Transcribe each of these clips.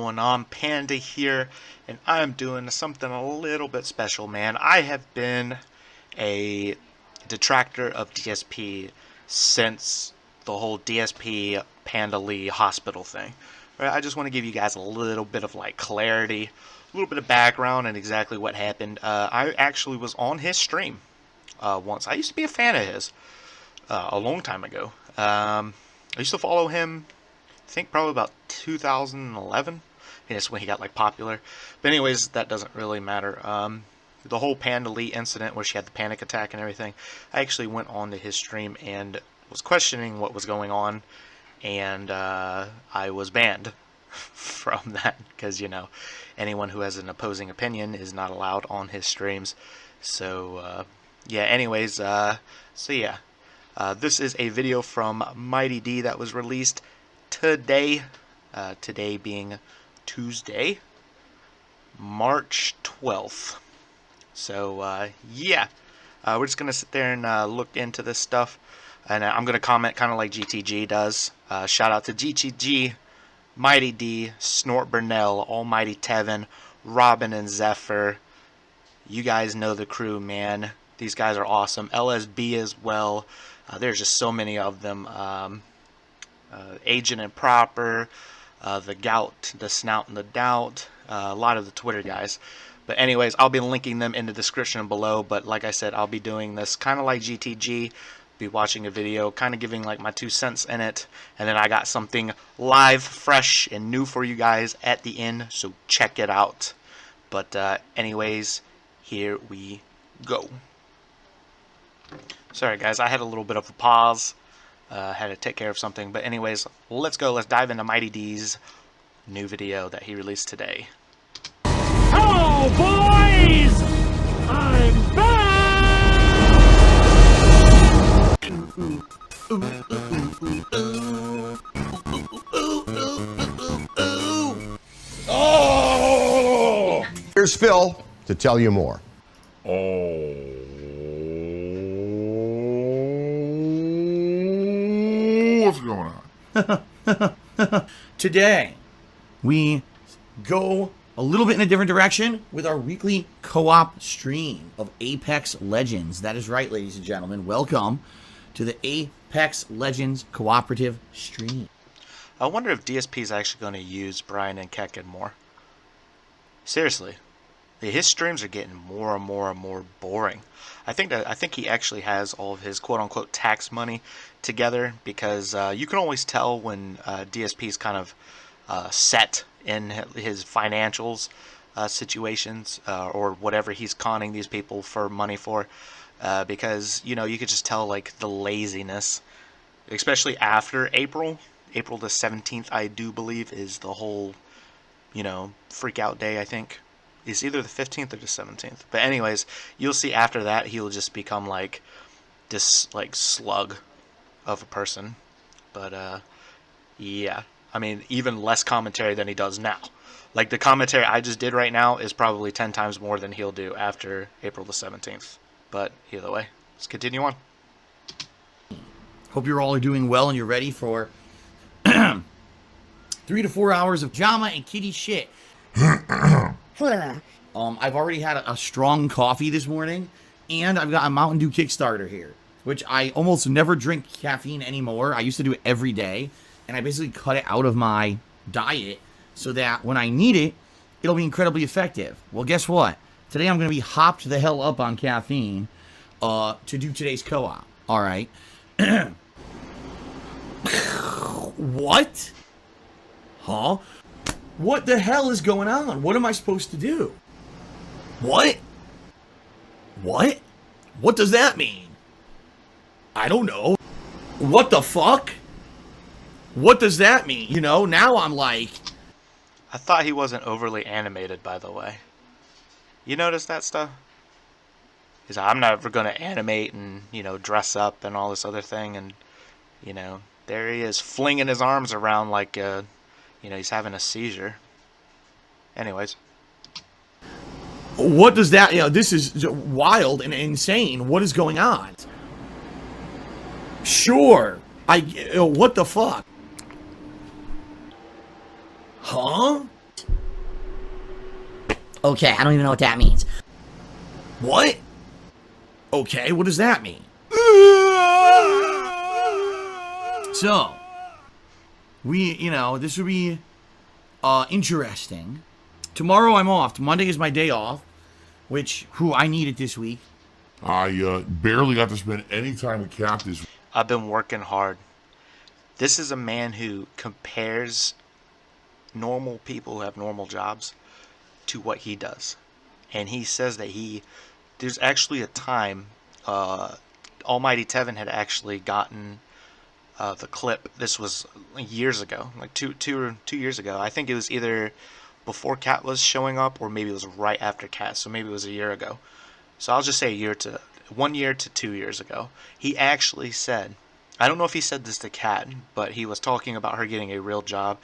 going on? Panda here, and I'm doing something a little bit special, man. I have been a detractor of DSP since the whole DSP Panda Lee hospital thing. Right? I just want to give you guys a little bit of like clarity, a little bit of background and exactly what happened. I actually was on his stream once. I used to be a fan of his a long time ago. I used to follow him, I think probably about 2011. That's when he got like popular. But anyways, that doesn't really matter. The whole Panda Lee incident where she had the panic attack and everything, I actually went on to his stream and was questioning what was going on, and I was banned from that because, you know, anyone who has an opposing opinion is not allowed on his streams. So yeah, anyways, so yeah, this is a video from Mighty D that was released today, today being Tuesday, March 12th. So yeah, we're just gonna sit there and look into this stuff, and I'm gonna comment kind of like GTG does. Shout out to GTG, Mighty D, Snort Burnell, Almighty Tevin, Robin, and Zephyr. You guys know the crew, man. These guys are awesome. LSB as well. There's just so many of them. Agent and Proper, the Gout, the Snout and the Doubt, a lot of the Twitter guys. But anyways, I'll be linking them in the description below. But like I said, I'll be doing this kind of like GTG. Be watching a video, kind of giving like my 2 cents in it. And then I got something live, fresh, and new for you guys at the end. So check it out. But anyways, here we go. Sorry guys, I had a little bit of a pause. Had to take care of something. But anyways, let's go. Let's dive into Mighty D's new video that he released today. Hello, boys! I'm back! Oh! Here's Phil to tell you more. Oh. What's going on? Today, we go a little bit in a different direction with our weekly co-op stream of Apex Legends. That is right, ladies and gentlemen. Welcome to the Apex Legends cooperative stream. I wonder if DSP is actually going to use Brian and Kekken more. Seriously, his streams are getting more and more and more boring. I think he actually has all of his quote-unquote tax money together, because you can always tell when DSP is kind of set in his financials situations, or whatever he's conning these people for money for, because, you know, you could just tell like the laziness, especially after April the 17th, I do believe, is the whole, you know, freak out day. I think it's either the 15th or the 17th, but anyways, you'll see after that he'll just become like this like slug of a person. But yeah, I mean, even less commentary than he does now. Like, the commentary I just did right now is probably 10 times more than he'll do after April the 17th. But either way, let's continue on. Hope you're all doing well and you're ready for 3 to 4 hours of drama and kitty shit. I've already had a strong coffee this morning, and I've got a Mountain Dew Kickstarter here, which I almost never drink caffeine anymore. I used to do it every day, and I basically cut it out of my diet so that when I need it, it'll be incredibly effective. Well, guess what? Today I'm going to be hopped the hell up on caffeine to do today's co-op. All right. What? Huh? What the hell is going on? What am I supposed to do? What? What? What does that mean? I don't know. What the fuck? What does that mean? You know, now I'm like... I thought he wasn't overly animated, by the way. You notice that stuff? He's like, I'm never going to animate and, you know, dress up and all this other thing. And, you know, there he is flinging his arms around like, you know, he's having a seizure. Anyways. What does that... You know, this is wild and insane. What is going on? Sure. What the fuck? Huh? Okay, I don't even know what that means. What? Okay, what does that mean? So, this would be interesting. Tomorrow I'm off. Monday is my day off, which, I need it this week. I barely got to spend any time with Cap this week. I've been working hard. This is a man who compares normal people who have normal jobs to what he does. And he says that there's actually a time, Almighty Tevin had actually gotten the clip. This was years ago, like two years ago. I think it was either before Cat was showing up, or maybe it was right after Cat. So maybe it was a year ago. So I'll just say 1 year to 2 years ago. He actually said, I don't know if he said this to Cat, but he was talking about her getting a real job.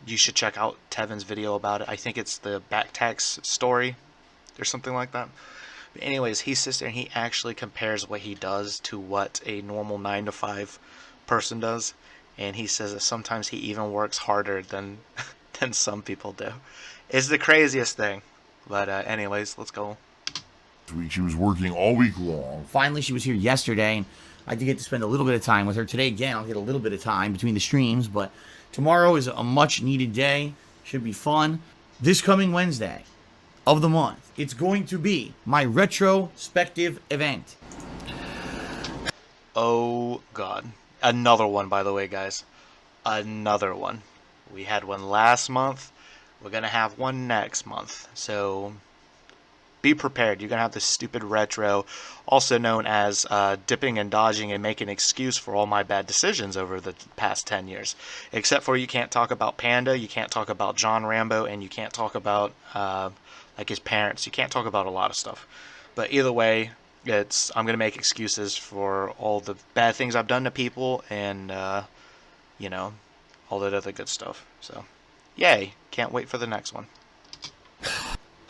You should check out Tevin's video about it. I think it's the back tax story or something like that. But anyways, he sits there and he actually compares what he does to what a normal 9-to-5 person does. And he says that sometimes he even works harder than some people do. It's the craziest thing. But anyways, let's go. This week she was working all week long. Finally, she was here yesterday, and I did get to spend a little bit of time with her. Today, again, I'll get a little bit of time between the streams, but tomorrow is a much-needed day. Should be fun. This coming Wednesday of the month, it's going to be my retrospective event. Oh, God. Another one, by the way, guys. Another one. We had one last month. We're going to have one next month. So be prepared. You're going to have this stupid retro, also known as dipping and dodging and making an excuse for all my bad decisions over the past 10 years. Except for you can't talk about Panda, you can't talk about John Rambo, and you can't talk about like his parents. You can't talk about a lot of stuff. But either way, I'm going to make excuses for all the bad things I've done to people and, all that other good stuff. So, yay. Can't wait for the next one.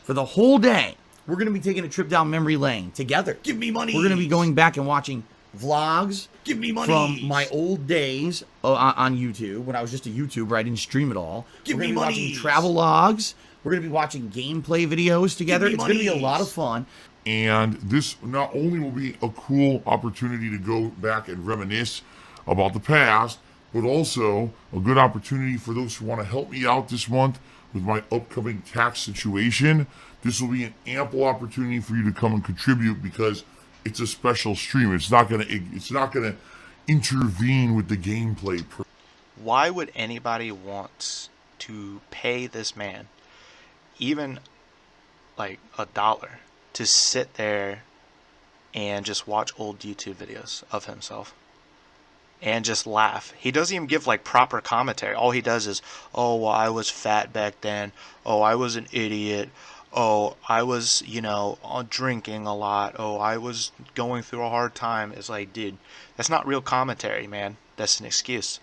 For the whole day, we're going to be taking a trip down memory lane together. Give me money. We're going to be going back and watching vlogs. Give me money. From my old days on YouTube, when I was just a YouTuber. I didn't stream at all. We're going to be watching travel logs. We're going to be watching gameplay videos together. It's going to be a lot of fun. And this not only will be a cool opportunity to go back and reminisce about the past, but also a good opportunity for those who want to help me out this month with my upcoming tax situation. This will be an ample opportunity for you to come and contribute because it's a special stream. It's not gonna intervene with the gameplay. Why would anybody want to pay this man even like $1 to sit there and just watch old YouTube videos of himself and just laugh? He doesn't even give like proper commentary. All he does is, oh, well, I was fat back then. Oh, I was an idiot. Oh, I was, drinking a lot. Oh, I was going through a hard time. It's like, dude, that's not real commentary, man. That's an excuse.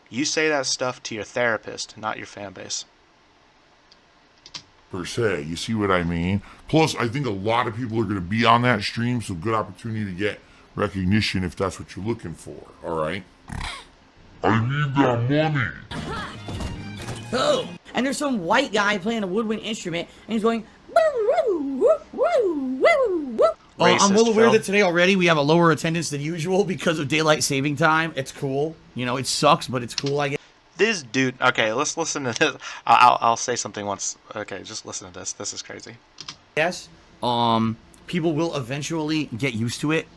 You say that stuff to your therapist, not your fan base. Per se, you see what I mean? Plus, I think a lot of people are going to be on that stream, so good opportunity to get recognition if that's what you're looking for, alright? I need that money! Oh, and there's some white guy playing a woodwind instrument, and he's going, woo, woo, woo, woo, woo. I'm well aware Phil. that today already we have a lower attendance than usual because of daylight saving time. It's cool. It sucks, but it's cool, I guess. This dude, okay, let's listen to this. I'll say something once. Okay, just listen to this. This is crazy. Yes. People will eventually get used to it.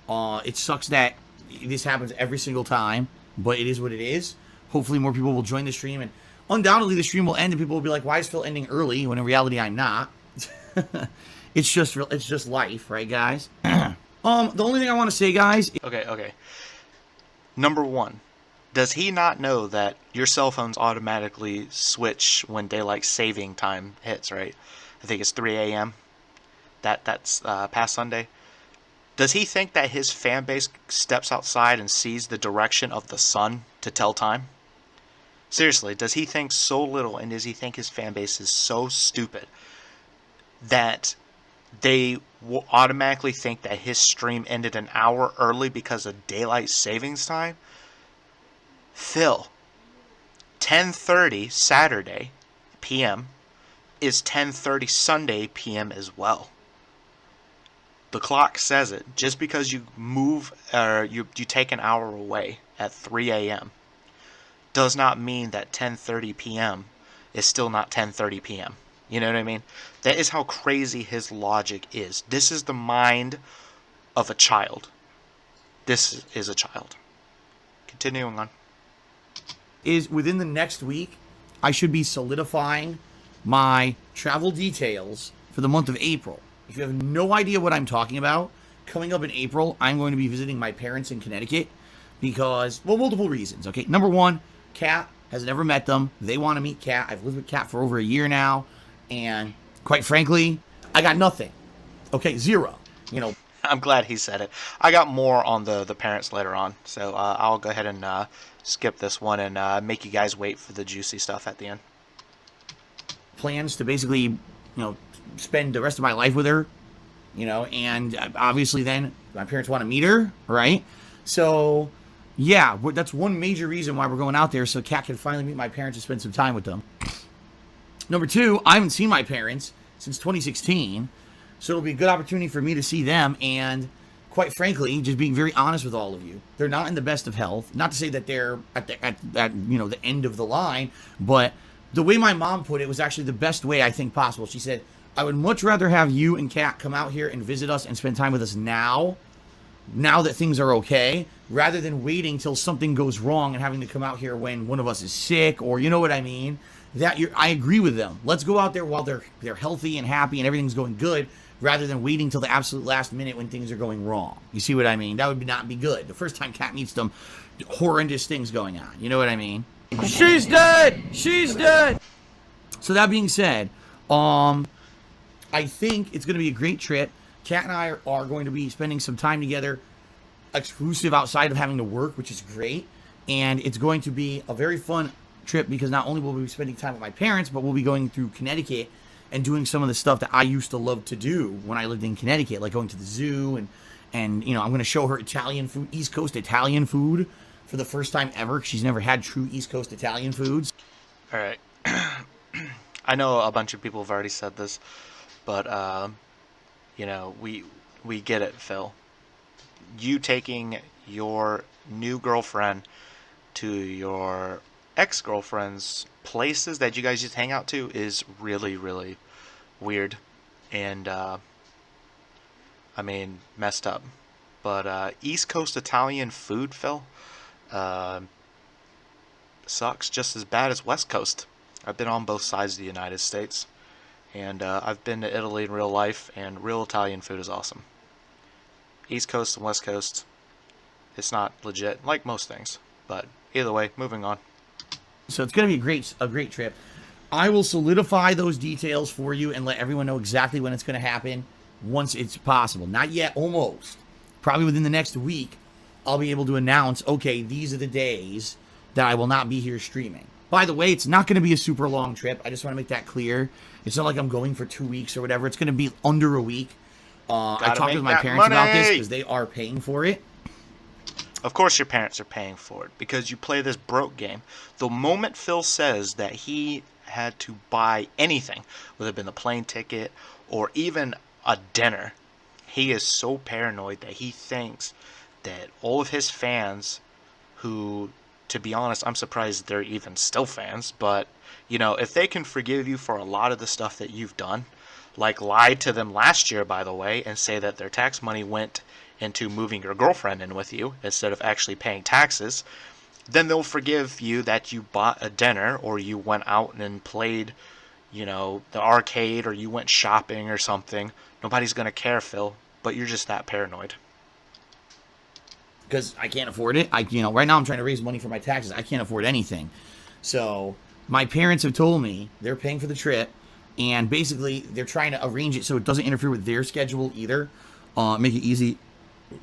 It sucks that this happens every single time, but it is what it is. Hopefully more people will join the stream, and undoubtedly the stream will end and people will be like, why is Phil ending early? When in reality I'm not. It's just life, right, guys? The only thing I want to say, guys. Okay. Number one, does he not know that your cell phones automatically switch when daylight saving time hits, right? I think it's 3 a.m. That's past Sunday. Does he think that his fan base steps outside and sees the direction of the sun to tell time? Seriously, does he think so little, and does he think his fan base is so stupid that they will automatically think that his stream ended an hour early because of daylight savings time? Phil, 10:30 Saturday p.m., is 10:30 Sunday p.m. as well. The clock says it. Just because you move or you take an hour away at 3 a.m. does not mean that 10:30 p.m. is still not 10:30 p.m. You know what I mean? That is how crazy his logic is. This is the mind of a child. This is a child. Continuing on. Is within the next week, I should be solidifying my travel details for the month of April. If you have no idea what I'm talking about, coming up in April, I'm going to be visiting my parents in Connecticut because, well, multiple reasons, okay? Number one, Kat has never met them. They want to meet Kat. I've lived with Kat for over a year now, and quite frankly, I got nothing. Okay, zero. You know, I'm glad he said it. I got more on the parents later on, so I'll go ahead and skip this one and make you guys wait for the juicy stuff at the end. plans to basically, you know, spend the rest of my life with her, you know, and obviously then my parents want to meet her, right? So, yeah, that's one major reason why we're going out there, so Kat can finally meet my parents and spend some time with them. Number two, I haven't seen my parents since 2016, so it'll be a good opportunity for me to see them, and quite frankly, just being very honest with all of you, they're not in the best of health. Not to say that they're at you know, the end of the line, but the way my mom put it was actually the best way I think possible. She said, I would much rather have you and Kat come out here and visit us and spend time with us now that things are okay, rather than waiting till something goes wrong and having to come out here when one of us is sick, or you know what I mean. I agree with them. Let's go out there while they're healthy and happy and everything's going good, rather than waiting till the absolute last minute when things are going wrong. You see what I mean? That would not be good. The first time Kat meets them, horrendous things going on. You know what I mean? She's dead! She's dead! So that being said, I think it's going to be a great trip. Kat and I are going to be spending some time together, exclusive outside of having to work, which is great. And it's going to be a very fun trip because not only will we be spending time with my parents, but we'll be going through Connecticut and doing some of the stuff that I used to love to do when I lived in Connecticut, like going to the zoo and you know, I'm going to show her Italian food, East Coast Italian food for the first time ever. She's never had true East Coast Italian foods. All right. I know a bunch of people have already said this, but you know, we get it, Phil. You taking your new girlfriend to your ex-girlfriend's places that you guys just hang out to is really, really weird and I mean, messed up. But East Coast Italian food, Phil, sucks just as bad as West Coast. I've been on both sides of the United States, and I've been to Italy in real life, and real Italian food is awesome. East Coast and West Coast, it's not legit, like most things. But either way, moving on. So it's going to be a great trip. I will solidify those details for you and let everyone know exactly when it's going to happen once it's possible. Not yet, almost. Probably within the next week, I'll be able to announce, okay, these are the days that I will not be here streaming. By the way, it's not going to be a super long trip. I just want to make that clear. It's not like I'm going for 2 weeks or whatever. It's going to be under a week. I talked with my parents about this because they are paying for it. Of course your parents are paying for it because you play this broke game. The moment Phil says that he had to buy anything, whether it been the plane ticket or even a dinner, he is so paranoid that he thinks that all of his fans, who, to be honest, I'm surprised they're even still fans, but, you know, if they can forgive you for a lot of the stuff that you've done, like lied to them last year, by the way, and say that their tax money went into moving your girlfriend in with you instead of actually paying taxes, then they'll forgive you that you bought a dinner or you went out and played, you know, the arcade, or you went shopping or something. Nobody's going to care, Phil, but you're just that paranoid. Because I can't afford it. You know, right now I'm trying to raise money for my taxes. I can't afford anything. So my parents have told me they're paying for the trip, and basically they're trying to arrange it so it doesn't interfere with their schedule either. Make it easy,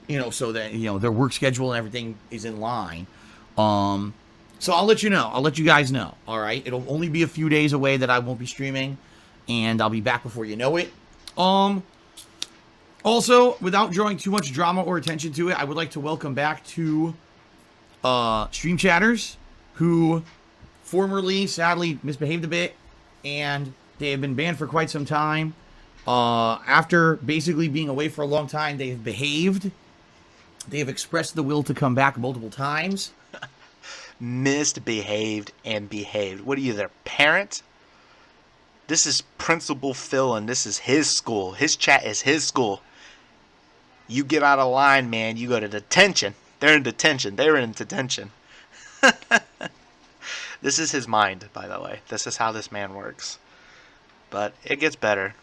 you know, so that, you know, their work schedule and everything is in line. So I'll let you know. I'll let you guys know. All right. It'll only be a few days away that I won't be streaming, and I'll be back before you know it. Also, without drawing too much drama or attention to it, I would like to welcome back two stream chatters who formerly, sadly, misbehaved a bit and They have been banned for quite some time. After basically being away for a long time, they've behaved. They have expressed the will to come back multiple times. Misbehaved and behaved. What are you, their parent? This is Principal Phil, and this is his school. His chat is his school. You get out of line, man. You go to detention. They're in detention. They're in detention. This is his mind, by the way. This is how this man works. But it gets better.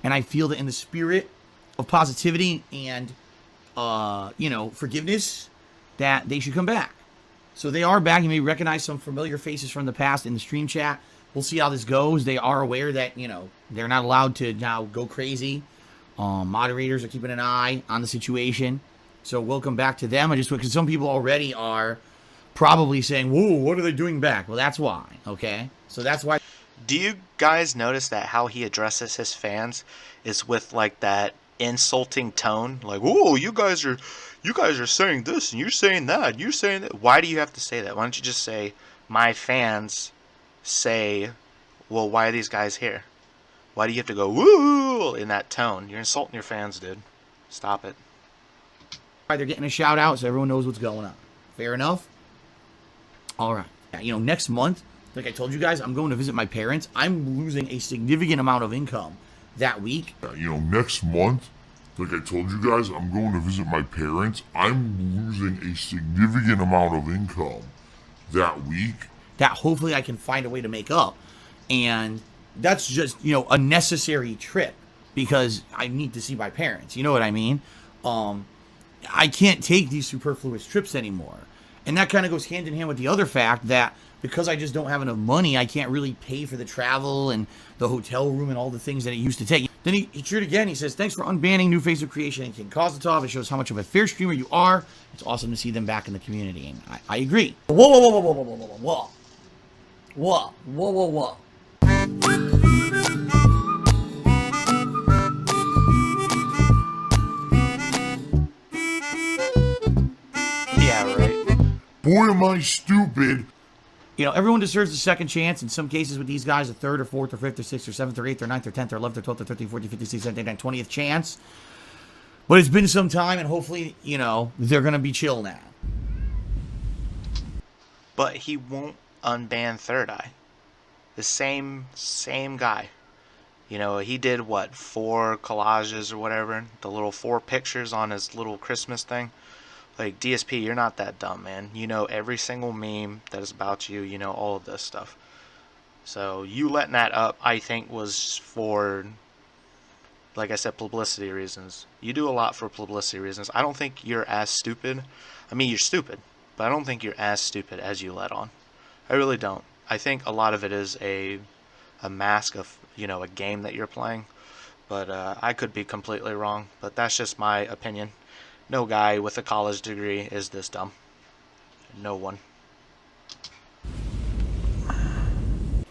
And I feel that in the spirit of positivity and, forgiveness, that they should come back. So they are back. You may recognize some familiar faces from the past in the stream chat. We'll see how this goes. They are aware that, they're not allowed to now go crazy. Moderators are keeping an eye on the situation. So welcome back to them. Because some people already are probably saying, whoa, what are they doing back? Well, that's why, okay? So that's why. Do you guys notice that how he addresses his fans is with like that insulting tone? Like, whoa, you guys are saying this and you're saying that. You're saying that. Why do you have to say that? Why don't you just say, my fans say, well, why are these guys here? Why do you have to go, woo, in that tone? You're insulting your fans, dude. Stop it. They're getting a shout out so everyone knows what's going on. Fair enough? All right. Next month, like I told you guys, I'm going to visit my parents. I'm losing a significant amount of income that week. Next month, like I told you guys, I'm going to visit my parents. I'm losing a significant amount of income that week. That hopefully I can find a way to make up. And that's just, a necessary trip because I need to see my parents. You know what I mean? I can't take these superfluous trips anymore. And that kind of goes hand in hand with the other fact that because I just don't have enough money, I can't really pay for the travel and the hotel room and all the things that it used to take. Then he cheered again. He says, thanks for unbanning new face of creation and King Kozatov. It shows how much of a fair streamer you are. It's awesome to see them back in the community. And I agree. Whoa. Yeah, right. Boy, am I stupid. Everyone deserves a second chance. In some cases with these guys, a third or fourth or fifth or sixth or seventh or eighth or ninth or 10th or 11th or 12th or 13th, 14th, 15th, 16th, 17th, 19th, 20th chance. But it's been some time, and hopefully, they're going to be chill now. But he won't unban Third Eye. The same guy. He did, 4 collages or whatever? The little 4 pictures on his little Christmas thing. Like, DSP, you're not that dumb, man. You know every single meme that is about you. You know all of this stuff. So, you letting that up, I think, was for, like I said, publicity reasons. You do a lot for publicity reasons. I don't think you're as stupid. I mean, you're stupid. But I don't think you're as stupid as you let on. I really don't. I think a lot of it is a mask of, a game that you're playing. But I could be completely wrong. But that's just my opinion. No guy with a college degree is this dumb. No one.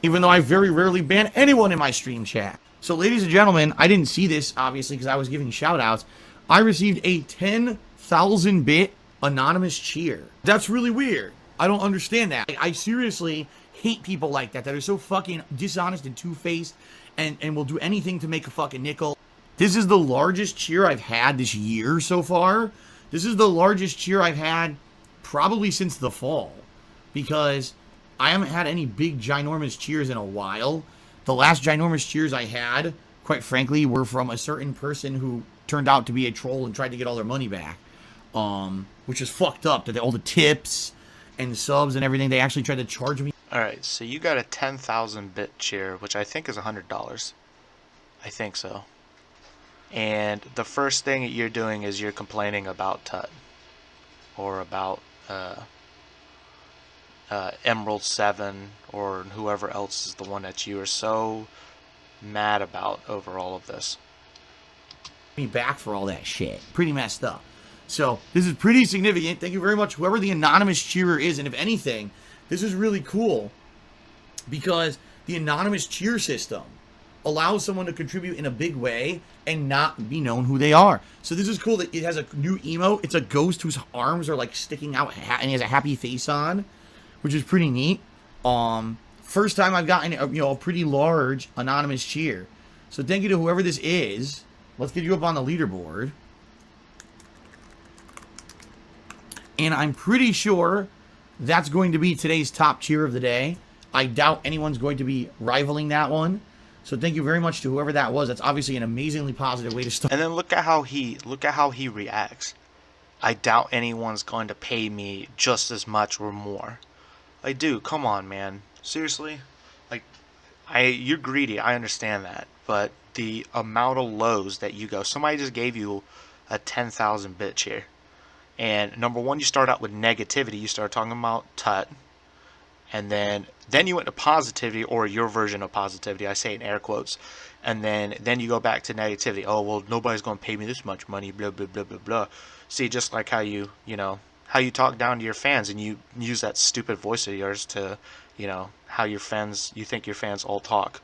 Even though I very rarely ban anyone in my stream chat. So, ladies and gentlemen, I didn't see this, obviously, because I was giving shout-outs. I received a 10,000-bit anonymous cheer. That's really weird. I don't understand that. I seriously hate people like that are so fucking dishonest and two-faced and will do anything to make a fucking nickel. This is the largest cheer I've had this year so far. This is the largest cheer I've had probably since the fall. Because I haven't had any big ginormous cheers in a while. The last ginormous cheers I had, quite frankly, were from a certain person who turned out to be a troll and tried to get all their money back. Which is fucked up. That all the tips and subs and everything, they actually tried to charge me. Alright, so you got a 10,000-bit cheer, which I think is $100. I think so. And the first thing that you're doing is you're complaining about Tut. Or about Emerald 7 or whoever else is the one that you are so mad about over all of this. Me back for all that shit. Pretty messed up. So, this is pretty significant. Thank you very much, whoever the anonymous cheerer is. And if anything, this is really cool because the anonymous cheer system allows someone to contribute in a big way and not be known who they are. So this is cool that it has a new emote. It's a ghost whose arms are like sticking out and he has a happy face on, which is pretty neat. First time I've gotten a pretty large anonymous cheer. So thank you to whoever this is. Let's get you up on the leaderboard. And I'm pretty sure that's going to be today's top cheer of the day. I doubt anyone's going to be rivaling that one. So thank you very much to whoever that was. That's obviously an amazingly positive way to start. And then look at how he reacts. I doubt anyone's going to pay me just as much or more. Like, dude, come on, man. Seriously? Like, you're greedy. I understand that. But the amount of lows that you go, somebody just gave you a 10,000 bit cheer. And number one, you start out with negativity. You start talking about Tut. And then you went to positivity, or your version of positivity. I say it in air quotes. And then you go back to negativity. Oh, well, nobody's going to pay me this much money, blah, blah, blah, blah, blah. See, just like how how you talk down to your fans, and you use that stupid voice of yours to, how you think your fans all talk.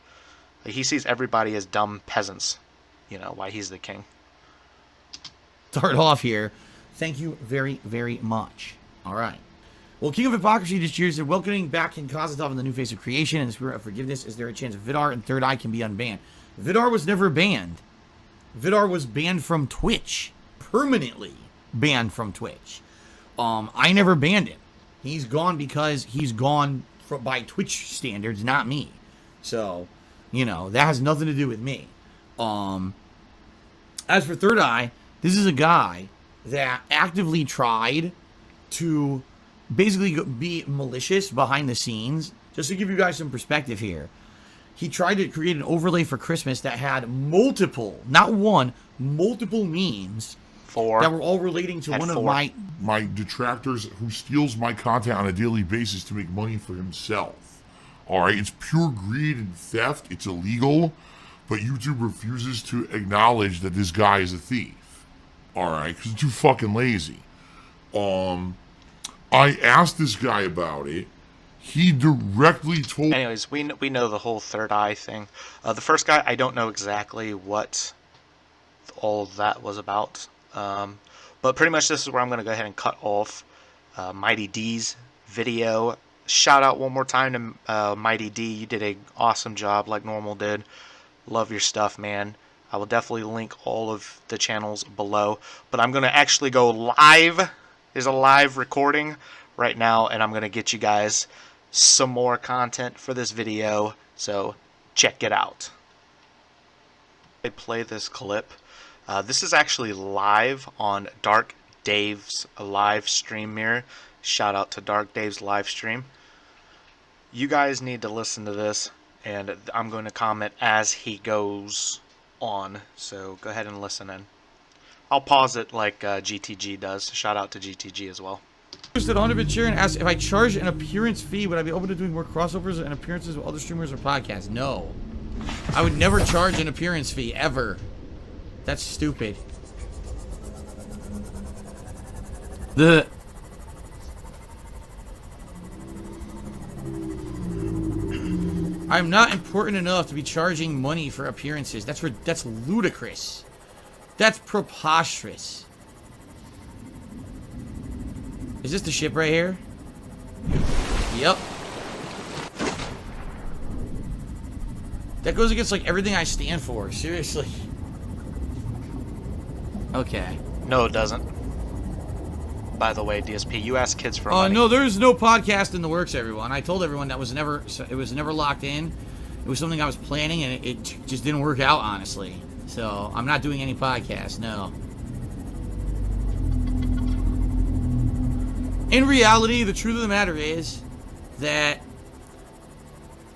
Like, he sees everybody as dumb peasants, why he's the king. Start off here. Thank you very, very much. All right. Well, King of Hypocrisy just cheers and welcoming back King Kozatov in the new face of creation and the spirit of forgiveness. Is there a chance Vidar and Third Eye can be unbanned? Vidar was never banned. Vidar was banned from Twitch. Permanently banned from Twitch. I never banned him. He's gone because he's gone by Twitch standards, not me. So, that has nothing to do with me. As for Third Eye, this is a guy that actively tried to basically be malicious behind the scenes. Just to give you guys some perspective here, he tried to create an overlay for Christmas that had multiple memes that were all relating to one of my detractors who steals my content on a daily basis to make money for himself. All right, it's pure greed and theft. It's illegal, but YouTube refuses to acknowledge that this guy is a thief. All right, because it's too fucking lazy. I asked this guy about it. He directly told... Anyways, we know the whole Third Eye thing. The first guy, I don't know exactly what all that was about. But pretty much this is where I'm going to go ahead and cut off Mighty D's video. Shout out one more time to Mighty D. You did an awesome job like normal did. Love your stuff, man. I will definitely link all of the channels below. But I'm going to actually go live. There's a live recording right now, and I'm going to get you guys some more content for this video, so check it out. I play this clip. This is actually live on DarkDave's live stream mirror. Shout out to DarkDave's live stream. You guys need to listen to this, and I'm going to comment as he goes on, so go ahead and listen in. I'll pause it like GTG does. Shout out to GTG as well. Posted 100-bit cheer and asked if I charge an appearance fee, would I be open to doing more crossovers and appearances with other streamers or podcasts? No. I would never charge an appearance fee, ever. That's stupid. I'm not important enough to be charging money for appearances. That's ludicrous. That's preposterous. Is this the ship right here? Yep. That goes against like everything I stand for. Seriously. Okay. No, it doesn't. By the way, DSP, you ask kids for money. No, there's no podcast in the works, everyone. I told everyone it was never locked in. It was something I was planning, and it just didn't work out, honestly. So, I'm not doing any podcasts, no. In reality, the truth of the matter is that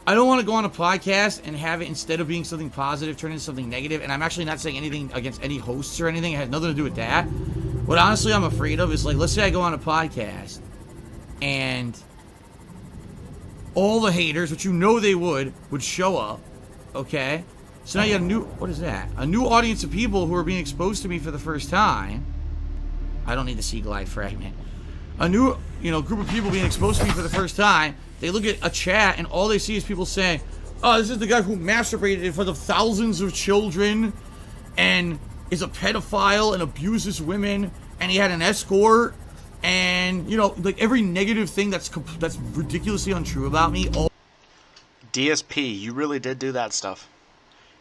I don't want to go on a podcast and have it, instead of being something positive, turn into something negative. And I'm actually not saying anything against any hosts or anything. It has nothing to do with that. What honestly I'm afraid of is, like, let's say I go on a podcast and all the haters, which you know they would show up, okay? So now you got what is that? A new audience of people who are being exposed to me for the first time. I don't need the sea glide fragment. A new, group of people being exposed to me for the first time. They look at a chat and all they see is people saying, oh, this is the guy who masturbated in front of thousands of children and is a pedophile and abuses women, and he had an escort, and like every negative thing that's ridiculously untrue about me. DSP, you really did do that stuff.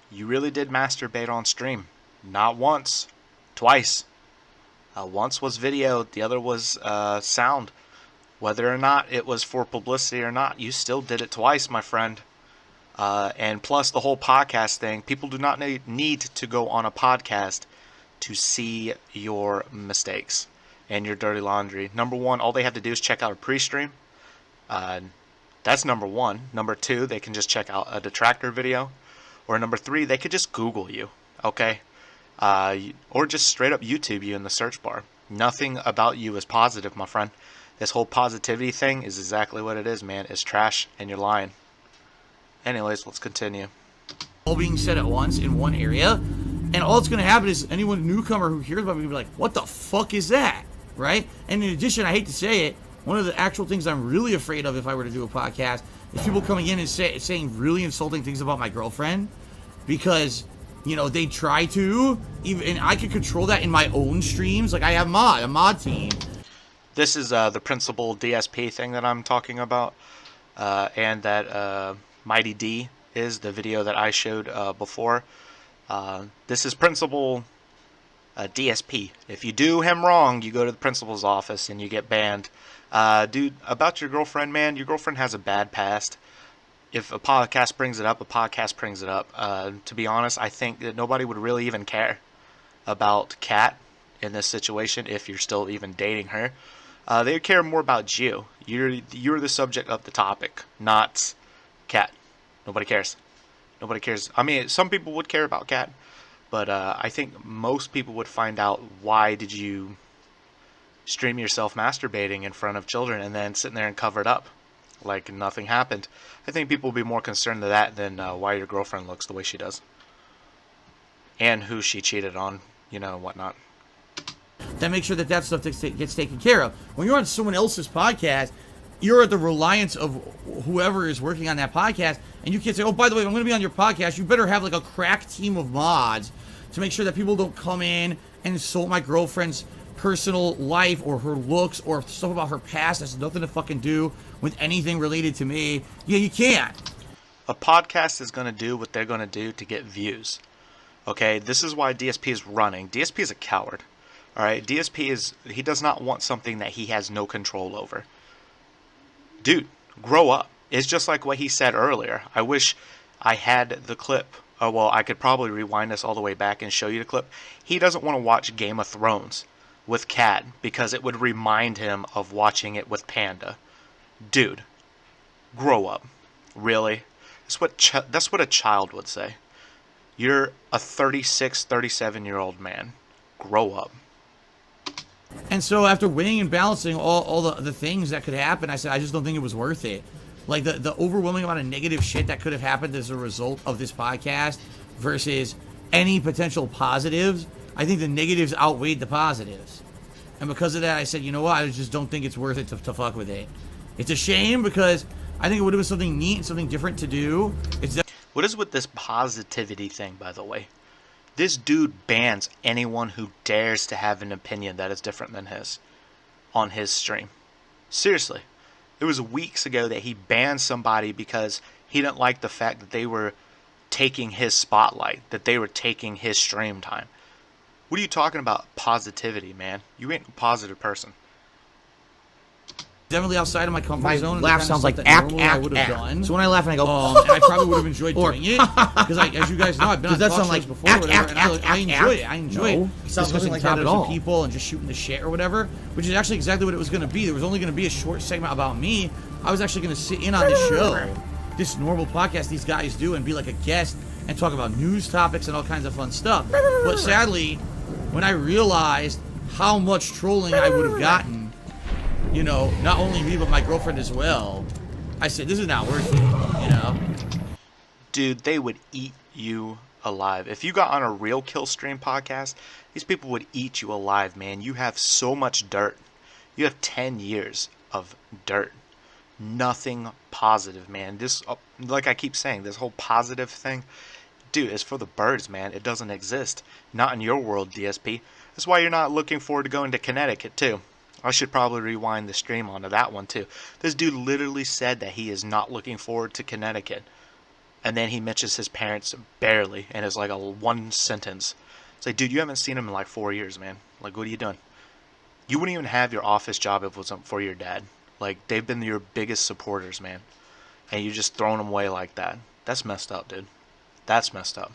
You really did masturbate on stream. Not once, twice. Once was video, the other was sound. Whether or not it was for publicity or not, you still did it twice, my friend. And plus the whole podcast thing, people do not need to go on a podcast to see your mistakes and your dirty laundry. Number one, all they have to do is check out a pre-stream. That's number one. Number two, they can just check out a detractor video. Or number three, they could just Google you, okay? Or just straight up YouTube you in the search bar. Nothing about you is positive, my friend. This whole positivity thing is exactly what it is, man. It's trash and you're lying. Anyways, let's continue. All being said at once in one area, and all that's going to happen is anyone newcomer who hears about me will be like, what the fuck is that, right? And in addition, I hate to say it, one of the actual things I'm really afraid of if I were to do a podcast is people coming in and saying really insulting things about my girlfriend, because, you know, they try to, and I can control that in my own streams. Like, I have a mod team. This is the principal DSP thing that I'm talking about, and that Mighty D is the video that I showed before. This is principal DSP. If you do him wrong, you go to the principal's office and you get banned. Dude, about your girlfriend, man, your girlfriend has a bad past. If a podcast brings it up, a podcast brings it up. To be honest, I think that nobody would really even care about Kat in this situation if you're still even dating her. They care more about you. You're the subject of the topic, not Kat. Nobody cares. Nobody cares. I mean, some people would care about Kat, but I think most people would find out, why did you stream yourself masturbating in front of children and then sitting there and cover it up like nothing happened. I think people will be more concerned to that than why your girlfriend looks the way she does and who she cheated on, you know, whatnot. Then make sure that that stuff gets taken care of. When you're on someone else's podcast, you're at the reliance of whoever is working on that podcast, and you can't say, oh, by the way, I'm going to be on your podcast. You better have like a crack team of mods to make sure that people don't come in and insult my girlfriend's personal life or her looks or stuff about her past that's nothing to fucking do with anything related to me. Yeah, you can't. A podcast is going to do what they're going to do to get views. Okay, this is why DSP is running. DSP is a coward. All right, he does not want something that he has no control over. Dude, grow up. It's just like what he said earlier. I wish I had the clip. Oh, well, I could probably rewind this all the way back and show you the clip. He doesn't want to watch Game of Thrones with Kat because it would remind him of watching it with Panda. Dude, grow up. Really? That's what a child would say. You're a 36, 37-year-old man. Grow up. And so after weighing and balancing all the things that could happen, I said, I just don't think it was worth it. Like the overwhelming amount of negative shit that could have happened as a result of this podcast versus any potential positives, I think the negatives outweighed the positives. And because of that, I said, you know what? I just don't think it's worth it to fuck with it. It's a shame because I think it would have been something neat and something different to do. What is with this positivity thing, by the way? This dude bans anyone who dares to have an opinion that is different than his on his stream. Seriously. It was weeks ago that he banned somebody because he didn't like the fact that they were taking his spotlight, that they were taking his stream time. What are you talking about positivity, man? You ain't a positive person. Definitely outside of my comfort zone. Laugh sounds like I would have done. So when I laugh and I go, and I probably would have enjoyed doing it because, as you guys know, I've been on talk shows before, whatever, and I enjoy it. I enjoy discussing like that at topics all. with people and just shooting the shit or whatever, which is actually exactly what it was going to be. There was only going to be a short segment about me. I was actually going to sit in on this show, this normal podcast these guys do, and be like a guest and talk about news topics and all kinds of fun stuff. But sadly, when I realized how much trolling I would have gotten, you know, not only me, but my girlfriend as well, I said, this is not worth it, you know? Dude, they would eat you alive. If you got on a Real Kill Stream podcast, these people would eat you alive, man. You have so much dirt. You have 10 years of dirt. Nothing positive, man. This, like I keep saying, this whole positive thing, dude, it's for the birds, man. It doesn't exist. Not in your world, DSP. That's why you're not looking forward to going to Connecticut, too. I should probably rewind the stream onto that one too. This dude literally said that he is not looking forward to Connecticut. And then he mentions his parents barely, and it's like a one sentence. It's like, dude, you haven't seen him in like 4 years, man. Like, what are you doing? You wouldn't even have your office job if it wasn't for your dad. Like, they've been your biggest supporters, man. And you just throwing them away like that. That's messed up, dude. That's messed up.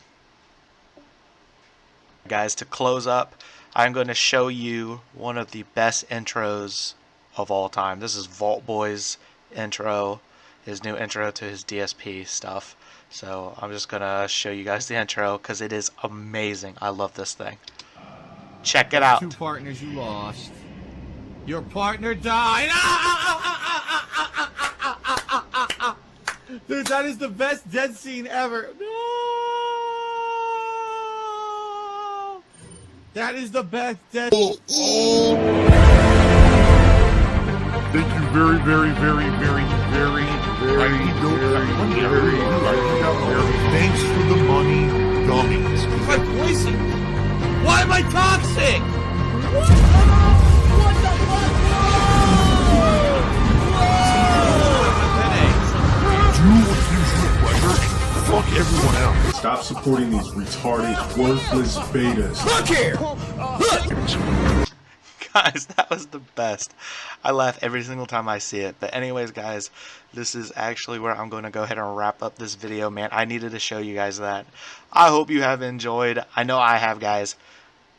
Guys, to close up, I'm going to show you one of the best intros of all time. This is Vault Boy's intro, his new intro to his DSP stuff. So I'm just going to show you guys the intro because it is amazing. I love this thing. Check it out. 2 partners you lost. Your partner died. Dude, that is the best dead scene ever. No! That is the best dead scene. Thank you very, very, very, very, very, very, very, thanks for the money, dummies. My poison. Why am I toxic? What the fuck? Do what gives you pleasure and fuck everyone else. Stop supporting these retarded, worthless betas. Look here! Guys, that was the best. I laugh every single time I see it. But anyways, guys, this is actually where I'm going to go ahead and wrap up this video, man. I needed to show you guys that. I hope you have enjoyed. I know I have, guys.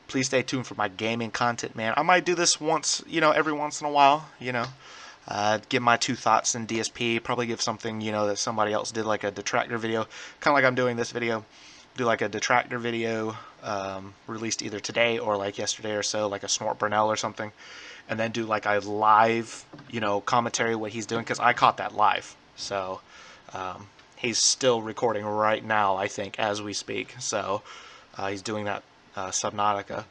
Please stay tuned for my gaming content, man. I might do this once, every once in a while, give my 2 thoughts in DSP. Probably give something, that somebody else did, like a detractor video. Kind of like I'm doing this video. Do like a detractor video released either today or like yesterday or so, like a Snort Burnell or something. And then do like a live, commentary what he's doing, because I caught that live. So he's still recording right now, I think, as we speak. So he's doing that Subnautica,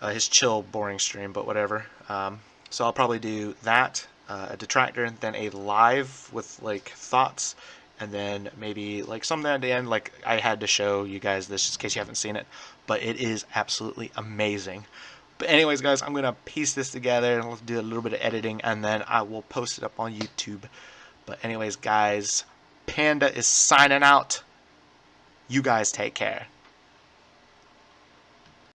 his chill, boring stream, but whatever. So I'll probably do that, a detractor, and then a live with like thoughts, and then maybe like something at the end. Like, I had to show you guys this just in case you haven't seen it, but it is absolutely amazing. But anyways, guys, I'm gonna piece this together and let's do a little bit of editing, and then I will post it up on YouTube. But anyways, guys, Panda is signing out. You guys take care.